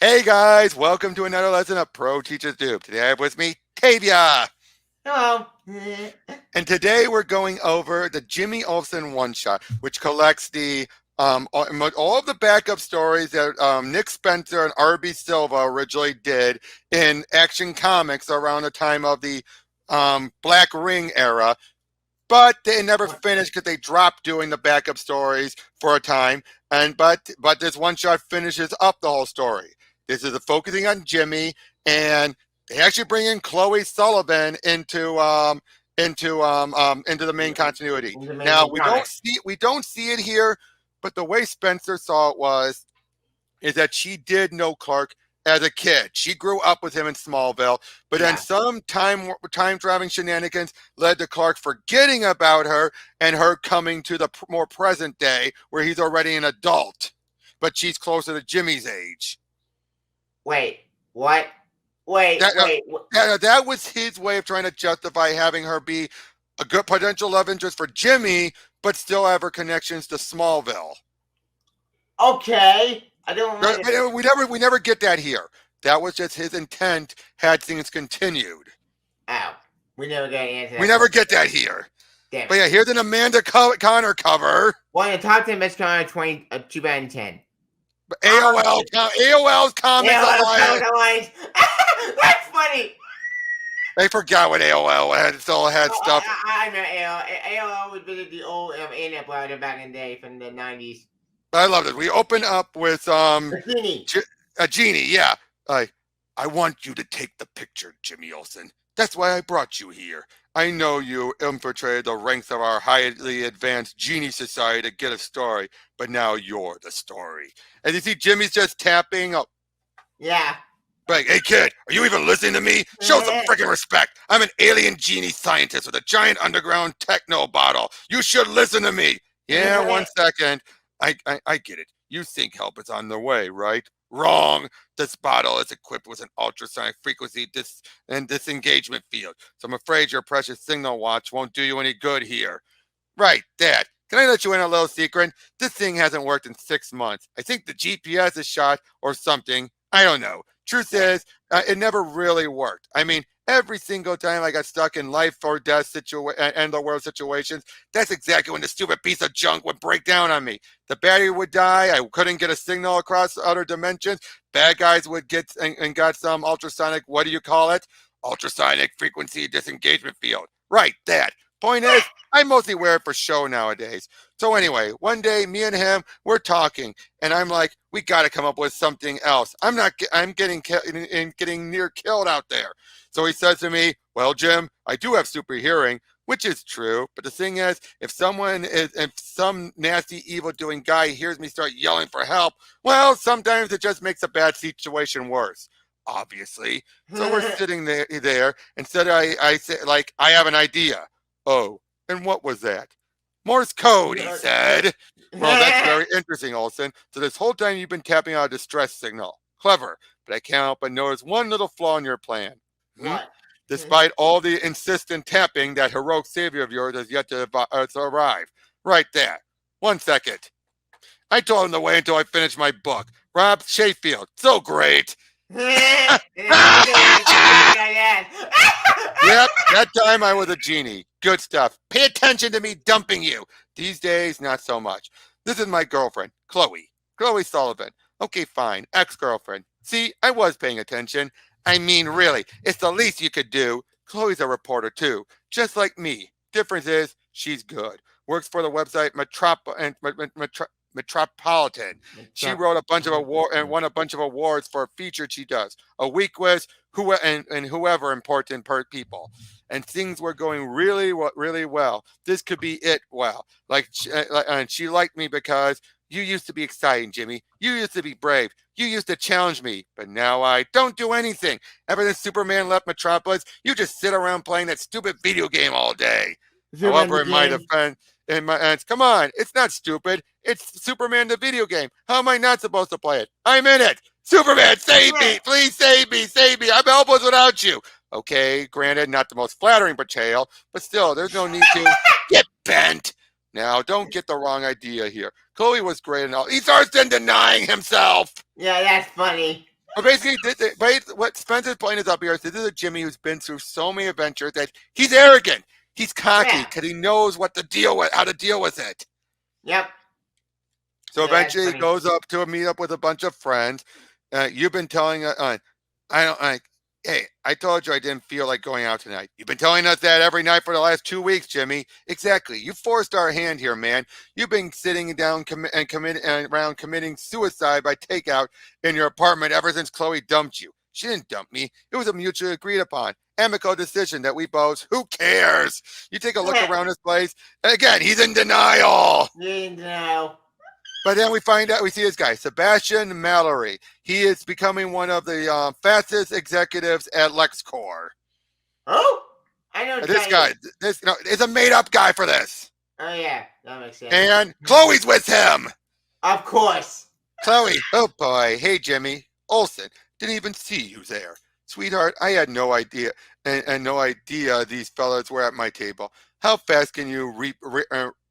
Hey guys, welcome to another lesson of Pro Teachers Dupe. Today I have with me Tavia. Hello. And today we're going over the Jimmy Olsen one-shot, which collects the all of the backup stories that Nick Spencer and R.B. Silva originally did in Action Comics around the time of the Black Ring era. But they never finished because they dropped doing the backup stories for a time. But this one shot finishes up the whole story. This is focusing on Jimmy, and they actually bring in Chloe Sullivan into the main continuity. Now we don't see it here, but the way Spencer saw it is that she did know Clark as a kid. She grew up with him in Smallville, but then some time traveling shenanigans led to Clark forgetting about her and her coming to the more present day where he's already an adult, but she's closer to Jimmy's age. Wait, what? Wait. That was his way of trying to justify having her be a good potential love interest for Jimmy, but still have her connections to Smallville. Okay. I don't we never get that here. That was just his intent had things continued. Oh. We never get an answer. We never get that here. Damn it. But yeah, here's an Amanda Connor cover. One of the top 10 best comics of 2010. But AOL's Comics Alliance. That's funny. They forgot what AOL had. It still had stuff. I know AOL was the old internet browser back in the day from the 90s. I loved it. We open up with a genie. Yeah. I want you to take the picture, Jimmy Olsen. That's why I brought you here. I know you infiltrated the ranks of our highly advanced genie society to get a story, but now you're the story. And you see Jimmy's just tapping up. Yeah. Like, hey kid, are you even listening to me? Show some freaking respect. I'm an alien genie scientist with a giant underground techno bottle. You should listen to me. Yeah, 1 second. I get it. You think help is on the way, right? Wrong. This bottle is equipped with an ultrasonic frequency disengagement field. So I'm afraid your precious signal watch won't do you any good here. Right, Dad. Can I let you in a little secret? This thing hasn't worked in 6 months. I think the GPS is shot or something. I don't know. Truth is, it never really worked. I mean, every single time I got stuck in life or death and the world situations, that's exactly when the stupid piece of junk would break down on me. The battery would die. I couldn't get a signal across other dimensions. Bad guys would get and got some ultrasonic, what do you call it? Ultrasonic frequency disengagement field. Right, that. Point is, I mostly wear it for show nowadays. So anyway, one day, me and him, we're talking, and I'm like, we got to come up with something else. I'm getting near killed out there. So he says to me, well, Jim, I do have super hearing, which is true. But the thing is, if some nasty, evil-doing guy hears me start yelling for help, well, sometimes it just makes a bad situation worse. Obviously. So we're sitting there and said, I say, like, I have an idea. Oh, and what was that? Morse code, he said. Well, that's very interesting, Olsen. So this whole time you've been tapping out a distress signal. Clever. But I can't help but notice one little flaw in your plan. What? Despite all the insistent tapping, that heroic savior of yours has yet to arrive. Right there. 1 second. I told him to wait until I finished my book. Rob Sheffield. So great. Yep, that time I was a genie. Good stuff. Pay attention to me dumping you. These days, not so much. This is my girlfriend, Chloe. Chloe Sullivan. Okay, fine. Ex-girlfriend. See, I was paying attention. I mean, really, it's the least you could do. Chloe's a reporter, too. Just like me. Difference is, she's good. Works for the website Metropolitan. She wrote a bunch of awards and won a bunch of awards for a feature she does. A week quiz, whoever important people. And things were going really well. This could be it. Well, and she liked me because you used to be exciting, Jimmy. You used to be brave. You used to challenge me, but now I don't do anything. Ever since Superman left Metropolis, you just sit around playing that stupid video game all day. However, in my defense, come on, it's not stupid. It's Superman the video game. How am I not supposed to play it? I'm in it. Superman, save me. Please save me. Save me. I'm helpless without you. Okay, granted, not the most flattering portrayal, but still, there's no need to get bent. Now, don't get the wrong idea here. Chloe was great and all. He starts then denying himself. Yeah, that's funny. But basically, what Spencer's point is up here is this is a Jimmy who's been through so many adventures that he's arrogant. He's cocky Yeah. because he knows what to deal with, how to deal with it. Yep. So Yeah, that's eventually, he funny. goes up to a meetup with a bunch of friends. You've been telling, I don't like. Hey, I told you I didn't feel like going out tonight. You've been telling us that every night for the last 2 weeks, Jimmy. Exactly. You forced our hand here, man. You've been sitting down around committing suicide by takeout in your apartment ever since Chloe dumped you. She didn't dump me. It was a mutually agreed upon, amicable decision that we both. Who cares? You take a look around this place. Again, he's in denial. No. But then we find out, we see this guy, Sebastian Mallory. He is becoming one of the fastest executives at LexCorp. Oh, I know. This guy, is a made-up guy for this. Oh yeah, that makes sense. And Chloe's with him. Of course. Chloe, oh boy, hey Jimmy Olsen, didn't even see you there, sweetheart. I had no idea, and no idea these fellas were at my table. How fast can you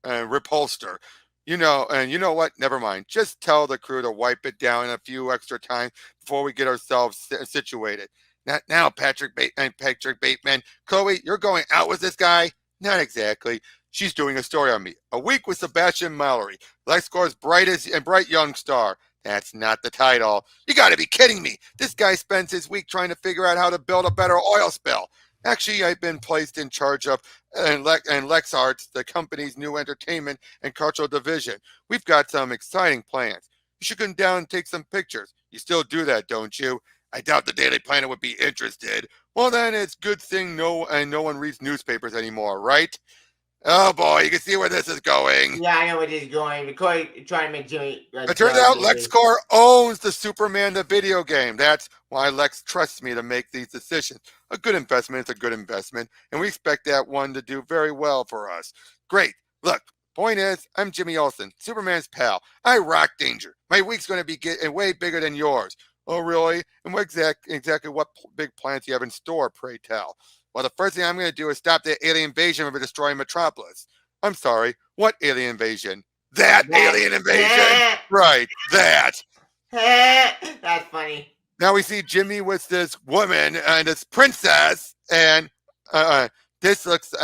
repolster? And you know what? Never mind. Just tell the crew to wipe it down a few extra times before we get ourselves situated. Not now, Patrick Bateman. Chloe, you're going out with this guy? Not exactly. She's doing a story on me. A week with Sebastian Mallory, LexCorp's brightest and bright young star. That's not the title. You got to be kidding me. This guy spends his week trying to figure out how to build a better oil spill. Actually, I've been placed in charge of LexArts, the company's new entertainment and cultural division. We've got some exciting plans. You should come down and take some pictures. You still do that, don't you? I doubt the Daily Planet would be interested. Well, then it's good thing no one reads newspapers anymore, right? Oh boy, you can see where this is going. Yeah, I know where this is going. Because trying to make Jimmy. It turns out LexCorp owns the Superman the video game. That's why Lex trusts me to make these decisions. A good investment is a good investment, and we expect that one to do very well for us. Great. Look, point is, I'm Jimmy Olsen, Superman's pal. I rock danger. My week's going to be getting way bigger than yours. Oh, really? And what exactly what big plans do you have in store, pray tell? Well, the first thing I'm going to do is stop the alien invasion of destroying Metropolis. I'm sorry, what alien invasion? That alien invasion? Right, that. That's funny. Now we see Jimmy with this woman and this princess, and this looks,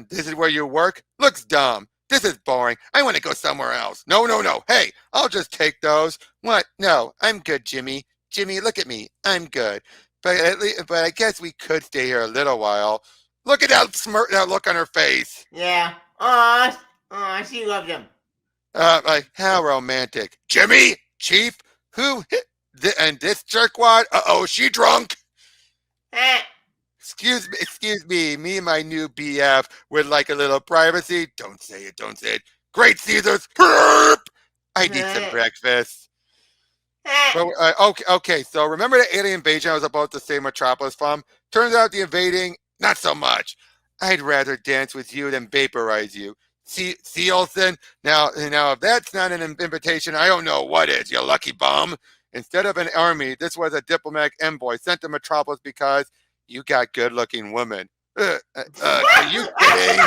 this is where you work? Looks dumb. This is boring. I want to go somewhere else. No, no, no. Hey, I'll just take those. What? No, I'm good, Jimmy. Jimmy, look at me. I'm good. But I guess we could stay here a little while. Look at that look on her face. Yeah. Aw, she loved him. Like, how romantic. Jimmy? Chief? Who? And this jerkwad? Uh-oh, she drunk? Excuse me. Me and my new BF would like a little privacy. Don't say it. Great Caesars. Herp! I need some breakfast. Okay, so remember the alien invasion I was about to say Metropolis from? Turns out the invading, not so much. I'd rather dance with you than vaporize you. See, Olsen? Now, if that's not an invitation, I don't know what is, you lucky bum. Instead of an army, this was a diplomatic envoy sent to Metropolis because you got good-looking women. Are you kidding?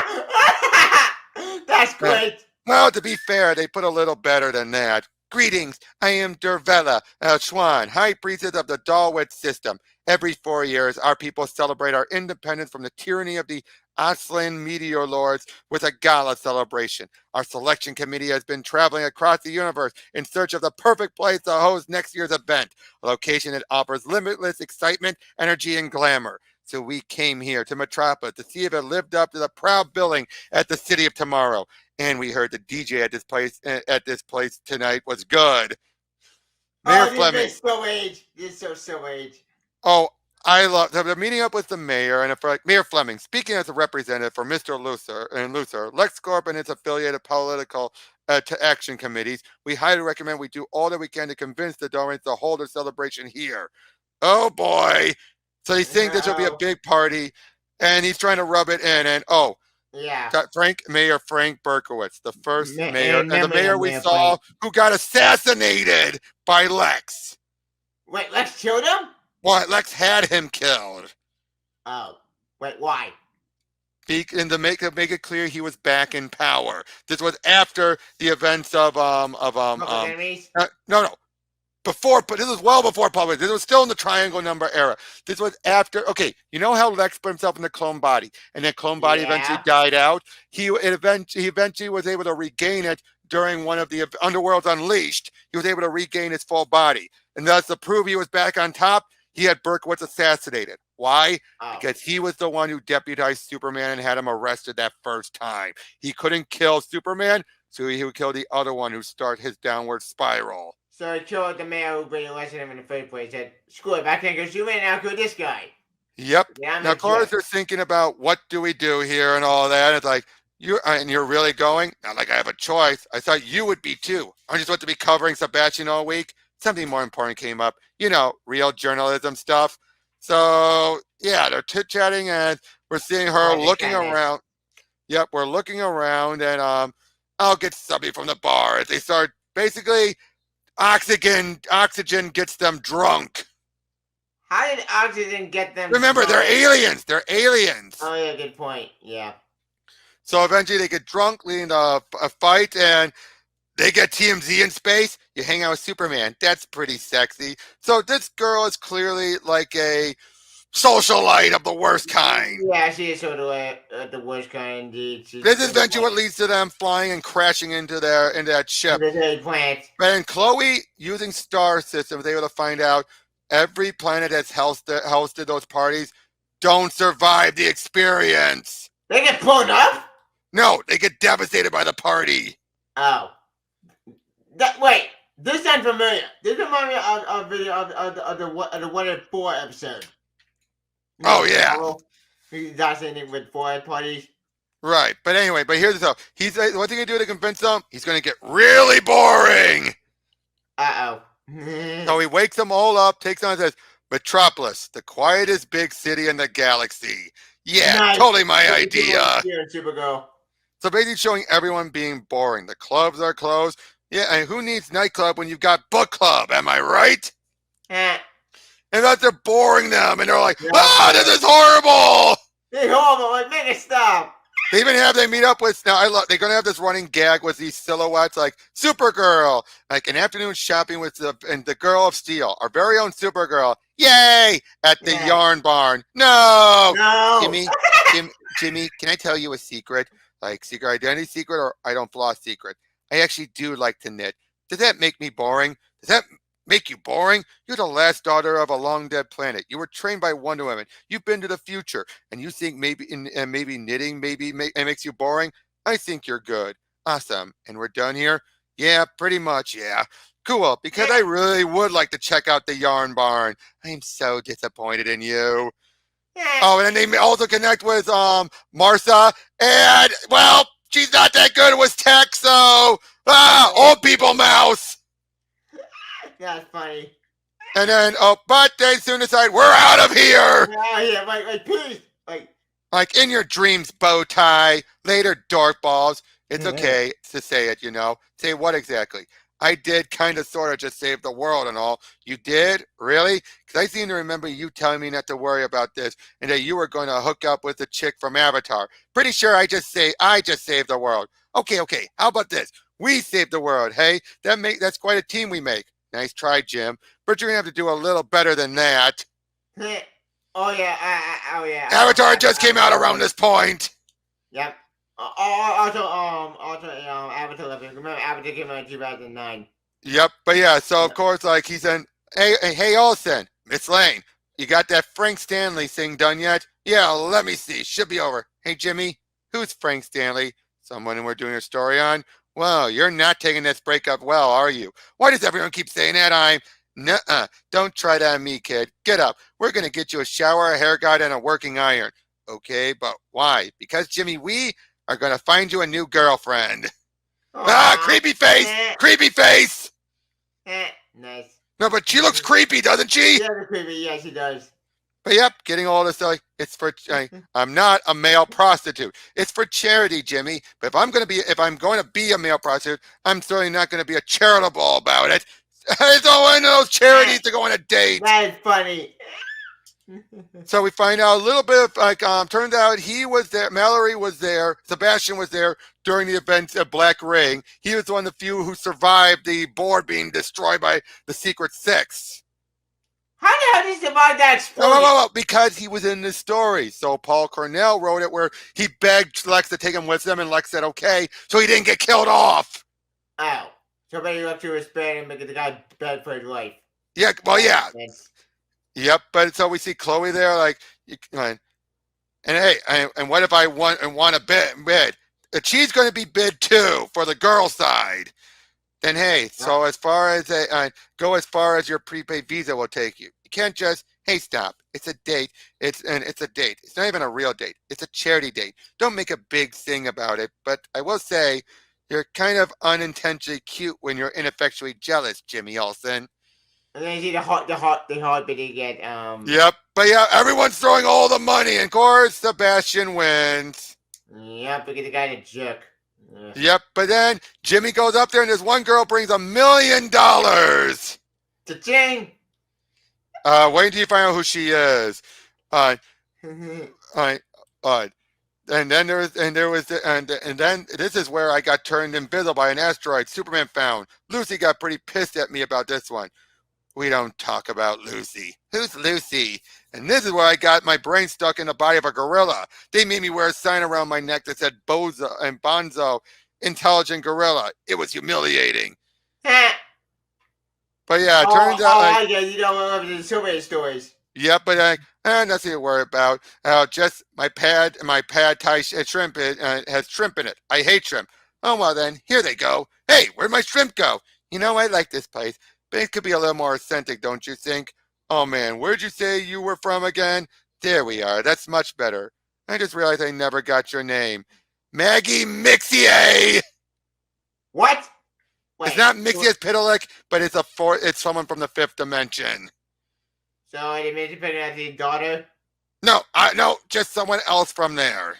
That's great. Well, to be fair, they put a little better than that. Greetings, I am Dervella Schwan, High Priestess of the Dalwitz system. Every 4 years, our people celebrate our independence from the tyranny of the Aslan Meteor Lords with a gala celebration. Our selection committee has been traveling across the universe in search of the perfect place to host next year's event, a location that offers limitless excitement, energy, and glamour. So we came here to Metropolis to see if it lived up to the proud billing at the City of Tomorrow. And we heard the DJ at this place tonight was good. Mayor Fleming. This is so age. Oh, I love the meeting up with the mayor and Mayor Fleming, speaking as a representative for Mr. Luther, LexCorp and its affiliated political action committees, we highly recommend we do all that we can to convince the Darwins to hold a celebration here. Oh boy. So they think this will be a big party, and he's trying to rub it in, and yeah. Mayor Frank Berkowitz, the first mayor, and the mayor we saw who got assassinated by Lex. Wait, Lex killed him? Well, Lex had him killed. Oh, wait, why? And to make it clear, he was back in power. This was after the events of Enemies? No. before, but this was well before public. This was still in the triangle number era. This was after. Okay, you know how Lex put himself in the clone body, and that clone body eventually Yeah. died out. He eventually was able to regain it during one of the Underworlds Unleashed. He was able to regain his full body, and thus to prove he was back on top, he had Berkowitz assassinated. Why? Oh. Because he was the one who deputized Superman and had him arrested that first time. He couldn't kill Superman, so he would kill the other one who start his downward spiral. So he killed the man who really arrested him in the first place. Said, screw it, I can't go Superman, now kill this guy. Yep. Yeah, Now, of course, they're thinking about what do we do here and all that. It's like, you're really going? Not like I have a choice. I thought you would be too. Aren't you supposed to be covering Sebastian all week? Something more important came up. You know, real journalism stuff. So, yeah, they're chit-chatting and we're seeing her looking around. Yep, we're looking around and I'll get somebody from the bar. As they start, basically, oxygen gets them drunk. How did oxygen get them? Remember, they're aliens. They're aliens. Oh yeah, good point. Yeah. So eventually they get drunk, leading to a fight, and they get TMZ in space. You hang out with Superman. That's pretty sexy. So this girl is clearly like a socialite of the worst kind. Yeah, she is sort of the worst kind indeed. This is eventually what leads to them flying and crashing into that ship. The plant. But then Chloe, using star system, was able to find out every planet that's hosted those parties don't survive the experience. They get blown up? No, they get devastated by the party. Oh. Wait, this sounds familiar. This reminds me of the 1 in 4 episode. Oh, yeah. That's ending with 4 parties. Right, but anyway, here's the stuff. What's he gonna do to convince them? He's gonna get really boring. Uh-oh. So he wakes them all up, takes on and says, Metropolis, the quietest big city in the galaxy. Yeah, nice. Totally my idea. Supergirl. So basically showing everyone being boring. The clubs are closed. Yeah, and who needs nightclub when you've got book club? Am I right? And that they're boring them, and they're like, this is horrible. It's horrible. Like, make it stop. They even they meet up with, they're going to have this running gag with these silhouettes like Supergirl, like an afternoon shopping with the Girl of Steel, our very own Supergirl. Yay! At the yarn barn. No! Jimmy, can I tell you a secret? Like secret identity secret or I don't floss secret? I actually do like to knit. Does that make me boring? Does that make you boring? You're the last daughter of a long dead planet. You were trained by Wonder Woman. You've been to the future, and you think maybe knitting makes you boring. I think you're good. Awesome. And we're done here. Yeah, pretty much. Yeah, cool. Because I really would like to check out the yarn barn. I am so disappointed in you. Oh, and then they also connect with Martha, and well, she's not that good with tech, so old people mouse. That's funny. And then, but they soon decide, we're out of here! Oh, yeah, like, please. Like, in your dreams, bow tie, later, dork balls. It's okay to say it, Say what exactly? I did kind of sort of just save the world and all. You did? Really? Because I seem to remember you telling me not to worry about this and that you were going to hook up with the chick from Avatar. Pretty sure I just saved the world. Okay. How about this? We saved the world, hey? That's quite a team we make. Nice try, Jim. But you're going to have to do a little better than that. Oh, yeah. Avatar just came out around this point. Yep. Also, Avatar. Remember, Avatar came out in 2009. Yep, but yeah, so of course, like he said, hey, Olsen, Miss Lane, you got that Frank Stanley thing done yet? Yeah, let me see. Should be over. Hey, Jimmy, who's Frank Stanley? Someone we're doing a story on? Well, you're not taking this breakup well, are you? Why does everyone keep saying that? Nuh-uh. Don't try that on me, kid. Get up. We're going to get you a shower, a haircut, and a working iron. Okay, but why? Because, Jimmy, we are going to find you a new girlfriend. Creepy face! Creepy face! Nice. No, but she looks creepy, doesn't she? Yeah, creepy. Yeah, she does. But yep, getting all this like it's for. I'm not a male prostitute. It's for charity, Jimmy. But if I'm going to be a male prostitute, I'm certainly not going to be a charitable about it. It's all one of those charities to go on a date. That's funny. So we find out a little bit of turns out he was there, Mallory was there, Sebastian was there during the events of Black Ring. He was one of the few who survived the board being destroyed by the Secret Six. How the hell did he survive that explosion? Oh, because he was in the story. So Paul Cornell wrote it where he begged Lex to take him with him, and Lex said okay, so he didn't get killed off. Oh, somebody left to his bed and make the guy beg for his life. Yeah, well, yeah. Yep, but so we see Chloe there, like, and hey, and what if I want a bid? She's going to be bid too for the girl side. Then hey, so as far as go as far as your prepaid Visa will take you. You can't just hey stop. It's a date. It's a date. It's not even a real date. It's a charity date. Don't make a big thing about it. But I will say, you're kind of unintentionally cute when you're ineffectually jealous, Jimmy Olsen. And then you see the heartbeat again. Yep, but yeah, everyone's throwing all the money, and of course Sebastian wins. Yep, because the guy's a jerk. Yep, but then Jimmy goes up there, and this one girl brings $1 million. Cha-ching! Wait until you find out who she is. And then this is where I got turned invisible by an asteroid Superman found. Lucy got pretty pissed at me about this one. We don't talk about Lucy. Who's Lucy? And this is where I got my brain stuck in the body of a gorilla. They made me wear a sign around my neck that said Bozo and Bonzo, intelligent gorilla. It was humiliating. But yeah, it turns out. You don't love the Superman stories. Yep, but nothing to worry about. Just my pad Thai shrimp has shrimp in it. I hate shrimp. Oh well, then here they go. Hey, where'd my shrimp go? You know, I like this place, but it could be a little more authentic, don't you think? Oh man, where'd you say you were from again? There we are. That's much better. I just realized I never got your name. Maggie Mixier. What? Wait, it's not Mixier Pitalik, but it's someone from the fifth dimension. So they made you put it as his daughter? No, just someone else from there.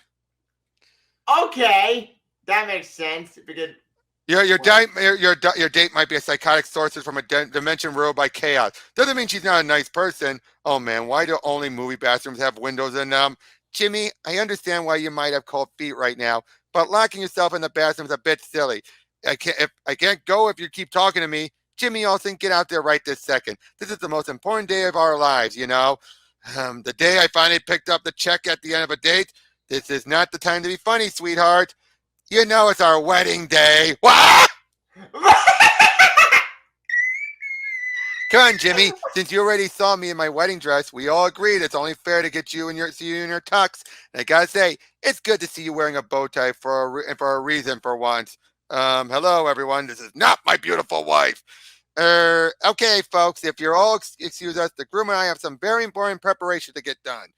Okay, that makes sense because your date might be a psychotic sorceress from a dimension ruled by chaos. Doesn't mean she's not a nice person. Oh man, why do only movie bathrooms have windows in them? Jimmy, I understand why you might have cold feet right now, but locking yourself in the bathroom is a bit silly. I can't go if you keep talking to me. Jimmy Olsen, get out there right this second. This is the most important day of our lives, you know. The day I finally picked up the check at the end of a date. This is not the time to be funny, sweetheart. You know it's our wedding day. What? Come on, Jimmy. Since you already saw me in my wedding dress, we all agreed it's only fair to get you in your tux. And I gotta say, it's good to see you wearing a bow tie for a reason for once. Hello, everyone. This is not my beautiful wife. Okay, folks, if you're all excuse us, the groom and I have some very important preparation to get done.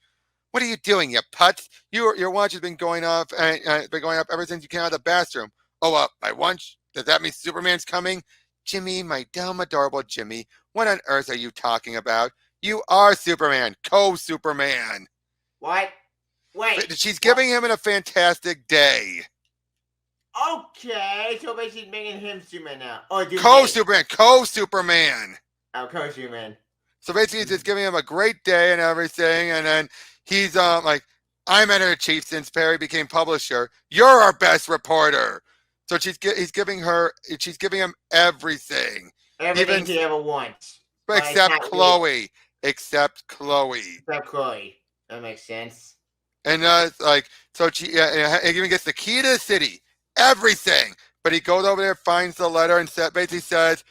What are you doing, you putz? Your watch has been going off ever since you came out of the bathroom. Oh, my watch? Does that mean Superman's coming? Jimmy, my dumb, adorable Jimmy, what on earth are you talking about? You are Superman, co-Superman. What? Wait. She's giving him a fantastic day. Okay, so basically making him Superman now. Oh, co-Superman. Oh, co-Superman. So basically, just giving him a great day and everything, and then he's like, I'm editor-in-chief since Perry became publisher. You're our best reporter. So he's giving him everything. Everything he ever wants. Except Chloe. Except Chloe. That makes sense. And so she even gets the key to the city. Everything. But he goes over there, finds the letter, and basically says,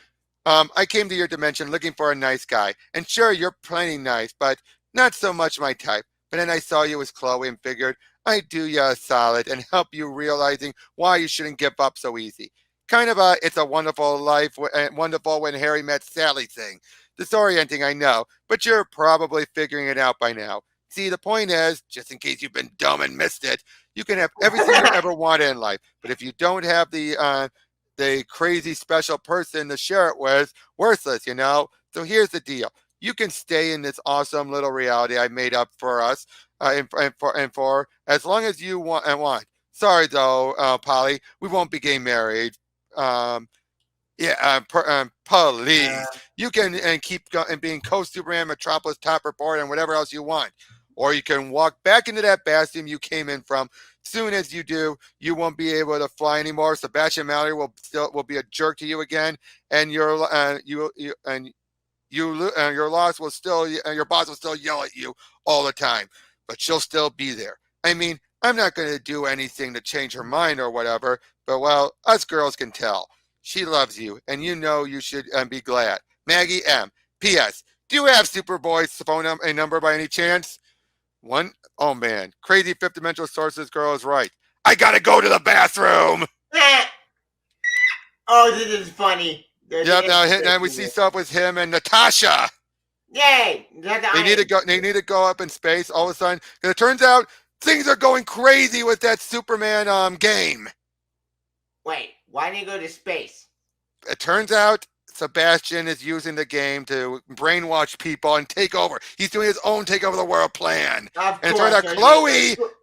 I came to your dimension looking for a nice guy. And sure, you're plenty nice, but not so much my type. But then I saw you as Chloe and figured I'd do you a solid and help you realizing why you shouldn't give up so easy. Kind of a It's a Wonderful Life and Wonderful When Harry Met Sally thing. Disorienting, I know, but you're probably figuring it out by now. See, the point is, just in case you've been dumb and missed it, you can have everything you ever wanted in life. But if you don't have the crazy special person to share it with, worthless, you know? So here's the deal. You can stay in this awesome little reality I made up for us and for as long as you want. Sorry, though, Polly, we won't be getting married. Yeah, please. You can and keep and being co-Superman, Metropolis top report, and whatever else you want. Or you can walk back into that bathroom you came in from. Soon as you do, you won't be able to fly anymore. Sebastian Mallory will be a jerk to you again, and your loss will still your boss will still yell at you all the time, but she'll still be there. I mean, I'm not going to do anything to change her mind or whatever, but well, us girls can tell. She loves you, and you know you should be glad. Maggie M. P.S. Do you have Superboy's phone number by any chance? One? Oh man, crazy fifth dimensional sources girl is right. I gotta go to the bathroom. Oh, this is funny. Yep. Now we see stuff with him and Natasha. Yay! They need to go. They need to go up in space all of a sudden. Because it turns out things are going crazy with that Superman game. Wait, why did he go to space? It turns out Sebastian is using the game to brainwash people and take over. He's doing his own take over the world plan. And it turns out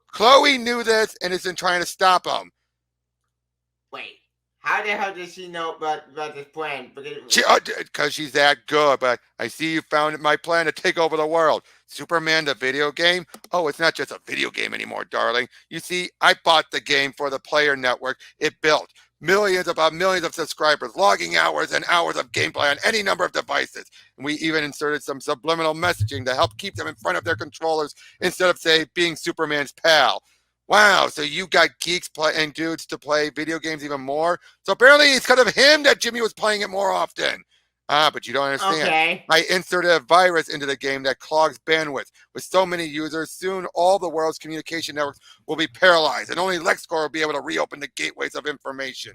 Chloe knew this and has been trying to stop him. Wait, how the hell did she know about this plan? Because she's that good. But I see you found my plan to take over the world. Superman, the video game? Oh, it's not just a video game anymore, darling. You see, I bought the game for the player network it built. Millions of subscribers, logging hours and hours of gameplay on any number of devices. And we even inserted some subliminal messaging to help keep them in front of their controllers instead of, say, being Superman's pal. Wow, so you got geeks and dudes to play video games even more? So apparently it's because of him that Jimmy was playing it more often. But you don't understand. Okay. I inserted a virus into the game that clogs bandwidth. With so many users, soon all the world's communication networks will be paralyzed, and only LexCorp will be able to reopen the gateways of information,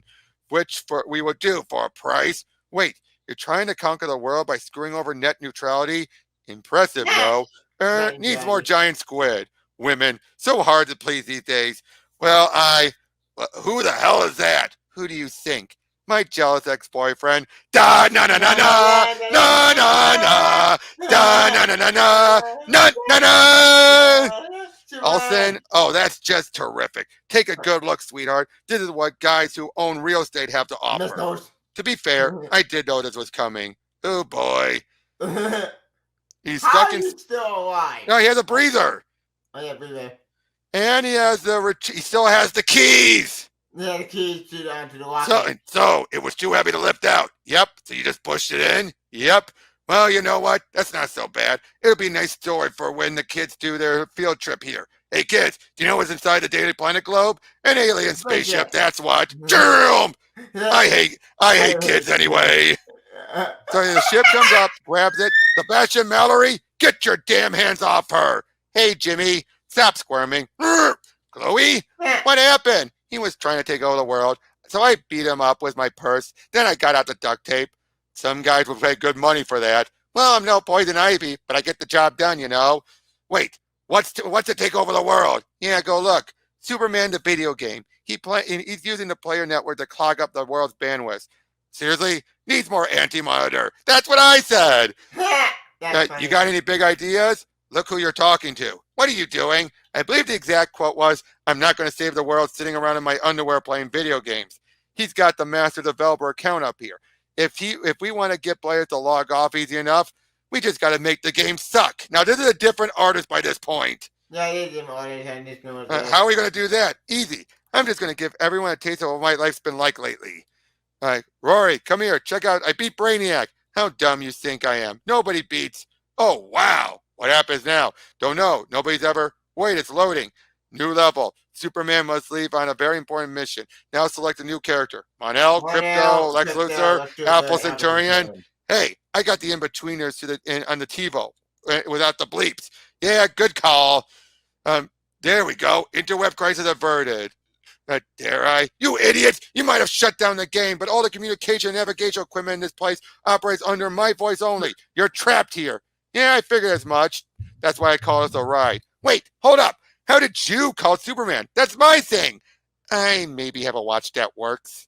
which we will do for a price. Wait, you're trying to conquer the world by screwing over net neutrality? Impressive, no? Needs more giant squid. Women, so hard to please these days. Well, who the hell is that? Who do you think? My jealous ex-boyfriend. Da na na na na na na na da na na na na na na na. Olsen, oh, that's just terrific. Take a good look, sweetheart. This is what guys who own real estate have to offer. To be fair, I did know this was coming. Oh boy, he's stuck in. He's still alive? No, he has a breather. Oh yeah, breather. And he still has the keys. Yeah, the keys to the locker. So it was too heavy to lift out. Yep. So you just pushed it in. Yep. Well, you know what? That's not so bad. It'll be a nice story for when the kids do their field trip here. Hey kids, do you know what's inside the Daily Planet globe? An alien spaceship. That's what. Germ. I hate kids anyway. So the ship comes up, grabs it. Sebastian Mallory, get your damn hands off her. Hey Jimmy, stop squirming. Chloe, what happened? He was trying to take over the world, so I beat him up with my purse. Then I got out the duct tape. Some guys will pay good money for that. Well, I'm no poison ivy, but I get the job done, you know. Wait, what's to take over the world? Yeah, go look. Superman, the video game. He's using the player network to clog up the world's bandwidth. Seriously? Needs more anti-monitor. That's what I said. You got any big ideas? Look who you're talking to. What are you doing? I believe the exact quote was, I'm not going to save the world sitting around in my underwear playing video games. He's got the master developer account up here. If we want to get players to log off easy enough, we just got to make the game suck. Now, this is a different artist by this point. Yeah, it is a different artist. How are we going to do that? Easy. I'm just going to give everyone a taste of what my life's been like lately. Rory, come here. Check out. I beat Brainiac. How dumb you think I am. Nobody beats. Oh, wow. What happens now? Don't know. Nobody's ever. Wait, it's loading. New level. Superman must leave on a very important mission. Now select a new character. Mon-El, Crypto, Lex Luthor, Alpha Centurion. Hey, I got the in-betweeners on the TiVo without the bleeps. Yeah, good call. There we go. Interweb crisis averted. Dare I? You idiots! You might have shut down the game, but all the communication and navigation equipment in this place operates under my voice only. You're trapped here. Yeah, I figured as much. That's why I call this a ride. Wait, hold up. How did you call Superman? That's my thing. I maybe have a watch that works.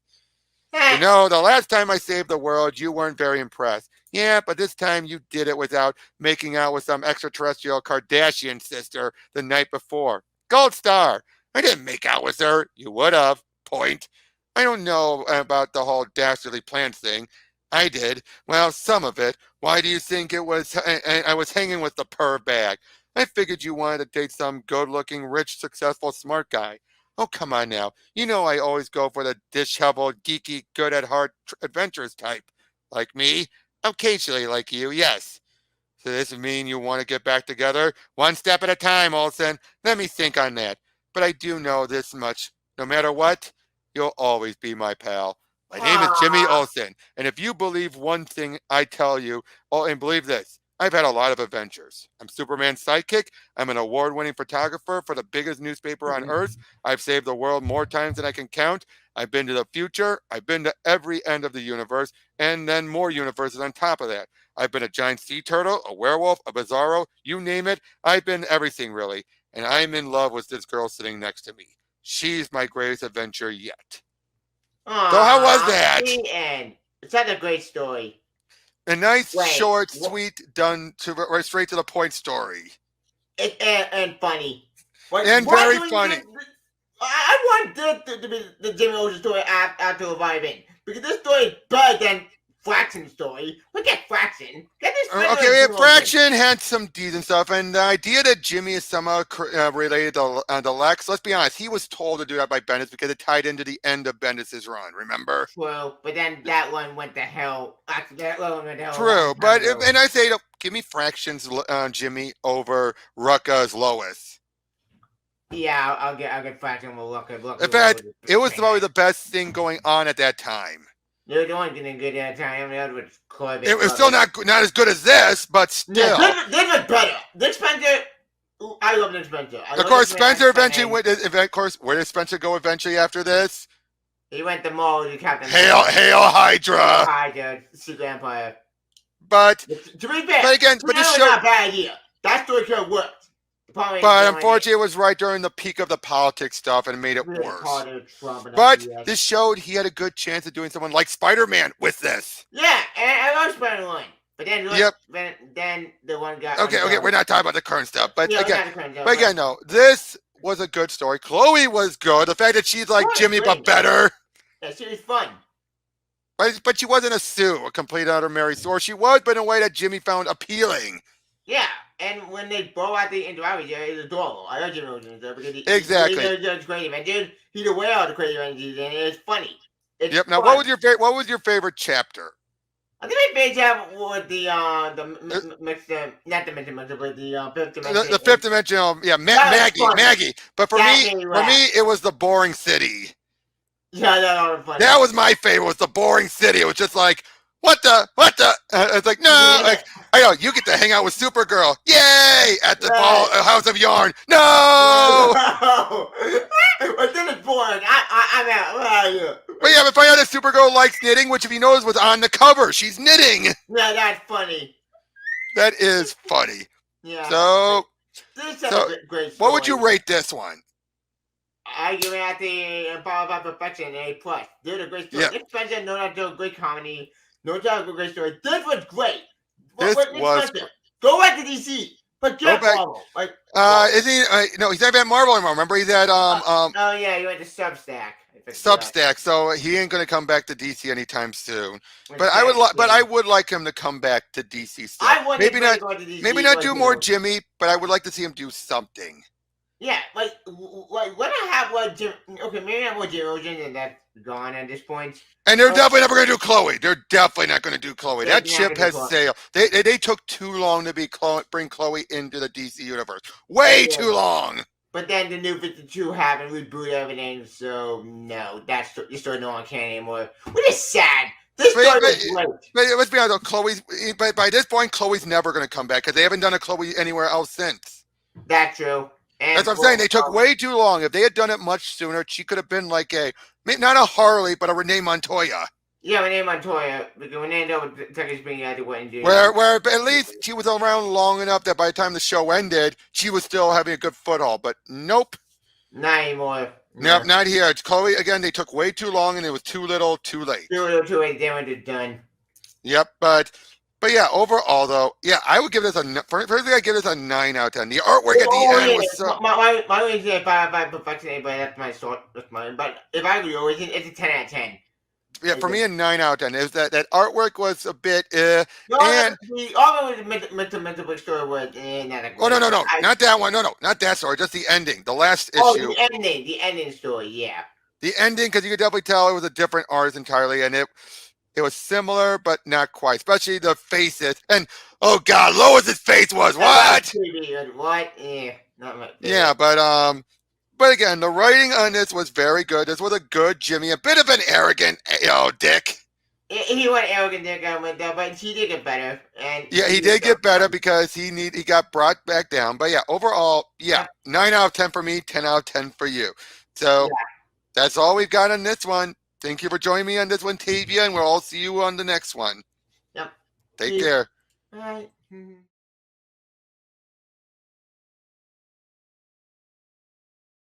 You know, the last time I saved the world, you weren't very impressed. Yeah, but this time you did it without making out with some extraterrestrial Kardashian sister the night before. Gold star. I didn't make out with her. You would have. Point. I don't know about the whole dastardly plans thing. I did. Well, some of it. Why do you think it was? I was hanging with the perv bag. I figured you wanted to date some good-looking, rich, successful, smart guy. Oh, come on now. You know I always go for the disheveled, geeky, good-at-heart adventurers type. Like me? Occasionally like you, yes. So this mean you want to get back together? One step at a time, Olsen. Let me think on that. But I do know this much. No matter what, you'll always be my pal. My name is Jimmy Ah, Olsen, and if you believe one thing I tell you, oh, and believe this, I've had a lot of adventures. I'm Superman's sidekick. I'm an award-winning photographer for the biggest newspaper on Earth. I've saved the world more times than I can count. I've been to the future. I've been to every end of the universe, and then more universes on top of that. I've been a giant sea turtle, a werewolf, a bizarro, you name it. I've been everything, really. And I'm in love with this girl sitting next to me. She's my greatest adventure yet. So how was that? the end. It's not a great story. A nice, Wait, short, sweet, done to right straight to the point story, and funny. and Why very do we funny. get? I want this to be the Jimmy Olsen story after reviving because this story is better than Fraction's story. Look at Fraction. Get this. Okay, Fraction had some decent stuff, and the idea that Jimmy is somehow related to Lex, let's be honest, he was told to do that by Bendis because it tied into the end of Bendis' run, remember? True, but then that one went to hell. Actually, that one went to hell. True, but, and I say, give me Fraction's Jimmy over Rucka's Lois. Yeah, I'll get Fraction. We'll look at. In fact, it was probably the best thing going on at that time. They're the one getting good at that time. The other was Corbin. It was still not as good as this, but still. Yeah, this was better. Nick Spencer. I love Nick Spencer. Of course, Spencer eventually went. Of course, where did Spencer go eventually after this? He went to mall to Captain. Hail Hydra! Hydra, Secret Empire. But to be fair, but again, but this show not a bad idea. That story could have worked. But unfortunately, it was right during the peak of the politics stuff, and it made it worse. But this showed he had a good chance of doing someone like Spider-Man with this. Yeah, and I love Spider-Man. But then, then the one got. Okay, we're not talking about the current stuff, but again, no, this was a good story. Chloe was good. The fact that she's like Jimmy but better. Yeah, she was fun. But she wasn't a Sue, a complete utter Mary Sue. She was, but in a way that Jimmy found appealing. Yeah, and when they blow out the interaction, it's adorable. I love Jimmy Olsen because exactly. He's creative, and dude, he's aware of the creative energies, and it's funny. It's yep. Now, fun. what was your favorite chapter? I think my favorite chapter was the fifth dimensional. Yeah, Maggie. But for me, it was the boring city. Yeah, that was funny. That was my favorite. Was the boring city? It was just like. What the? It's like, no, like, I know, you get to hang out with Supergirl. Yay! At the House of Yarn. No! But then it's boring. I'm out. Where are you? But yeah, but find out that Supergirl likes knitting, which if you notice was on the cover. She's knitting. Yeah, that's funny. That is funny. Yeah. So great what would you rate this one? I give it at the Power by Perfection A+. Dude, a great story. Nick Spencer, no doubt, a great comedy. No doubt, a great story. This was great. This was. Go back to DC. But get Marvel. Like, is he? No, he's not at Marvel anymore. Remember, he's at oh yeah, he went to Substack. Substack. So he ain't going to come back to DC anytime soon. But I would like him to come back to DC still. Maybe not do more Jimmy, but I would like to see him do something. Yeah, like when I have Jim. Okay, maybe I'm with Jim Olsen, and that's gone at this point. And they're definitely never going to do Chloe. They're definitely not going to do Chloe. That ship has sailed. They took too long to bring Chloe into the DC universe. Way too long. But then the New 52 happened, reboot everything. So no, that's the story no one can anymore. Which is sad. This story was great. But let's be honest, Chloe's. But by this point, Chloe's never going to come back because they haven't done a Chloe anywhere else since. That's true. And that's what I'm saying. They took way too long. If they had done it much sooner, she could have been like not a Harley, but a Renee Montoya. Yeah, Renee Montoya. Because Renee took his being out to what and do. Where at least she was around long enough that by the time the show ended, she was still having a good foothold. But nope. Not anymore. Nope, not here. It's Chloe again. They took way too long, and it was too little, too late. Too little, too late. They were just done. Yep, but But yeah, overall though, yeah, I would give this personally, I give this a 9 out of 10. The artwork at the end was so. My rating is by perfection, but that's my sort. That's mine. But if I agree with it, it's a 10 out of 10. Yeah, for me a 9 out of 10. Is that artwork was a bit No, and the all of the mental bookstore was not a oh great. no, not that one. No, not that story, just the ending. The last Oh, issue. the ending story, yeah. The ending, because you could definitely tell it was a different artist entirely, and it was similar but not quite, especially the faces. And oh god, Lois's face was what? What? Yeah, not my favorite. Yeah, but again, the writing on this was very good. This was a good Jimmy, a bit of an arrogant, dick. He was arrogant there, but he did get better. And Yeah, he did get better because he got brought back down. But yeah, overall, yeah, 9 out of 10 for me, 10 out of 10 for you. So that's all we've got on this one. Thank you for joining me on this one, Tavia, and we'll all see you on the next one. Yep. Take care. All right.